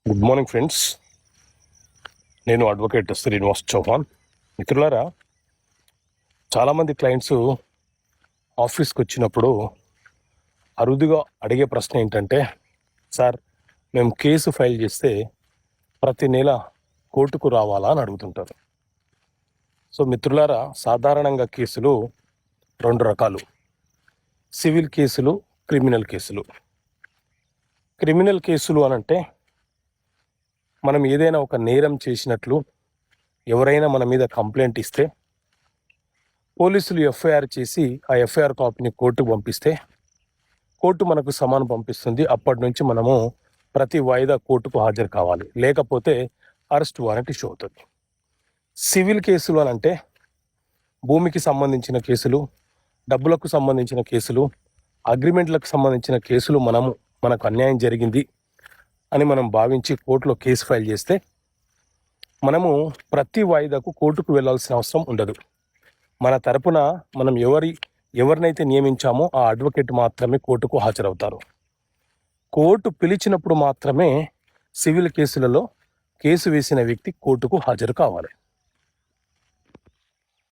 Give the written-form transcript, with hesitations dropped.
Good morning friends. నేను advocate Srinivas Chauhan. మిత్రులారా, చాలామంది క్లయింట్స్ ఆఫీస్కి వచ్చినప్పుడు అరుదుగా అడిగే ప్రశ్న ఏంటంటే, సార్ మేము కేసు ఫైల్ చేస్తే ప్రతి నెల కోర్టుకు రావాలా అని అడుగుతుంటారు. సో మిత్రులారా, సాధారణంగా కేసులు రెండు రకాలు: సివిల్ కేసులు, క్రిమినల్ కేసులు. క్రిమినల్ కేసులు అనంటే మనం ఏదైనా ఒక నేరం చేసినట్లు ఎవరైనా మన మీద కంప్లైంట్ ఇస్తే పోలీసులు ఎఫ్ఐఆర్ చేసి ఆ ఎఫ్ఐఆర్ కాపీని కోర్టుకు పంపిస్తే కోర్టు మనకు సమన్ పంపిస్తుంది. అప్పటి నుంచి మనము ప్రతి వాయిదా కోర్టుకు హాజరు కావాలి, లేకపోతే అరెస్ట్ వారెంట్ ఇష్యూ అవుతుంది. సివిల్ కేసులు అని అంటే భూమికి సంబంధించిన కేసులు, డబ్బులకు సంబంధించిన కేసులు, అగ్రిమెంట్లకు సంబంధించిన కేసులు. మనకు అన్యాయం జరిగింది అని మనం భావించి కోర్టులో కేసు ఫైల్ చేస్తే మనము ప్రతి వాయిదాకు కోర్టుకు వెళ్ళాల్సిన అవసరం ఉండదు. మన తరపున మనం ఎవరినైతే నియమించామో ఆ అడ్వకేట్ మాత్రమే కోర్టుకు హాజరవుతారు. కోర్టు పిలిచినప్పుడు మాత్రమే సివిల్ కేసులలో కేసు వేసిన వ్యక్తి కోర్టుకు హాజరు కావాలి.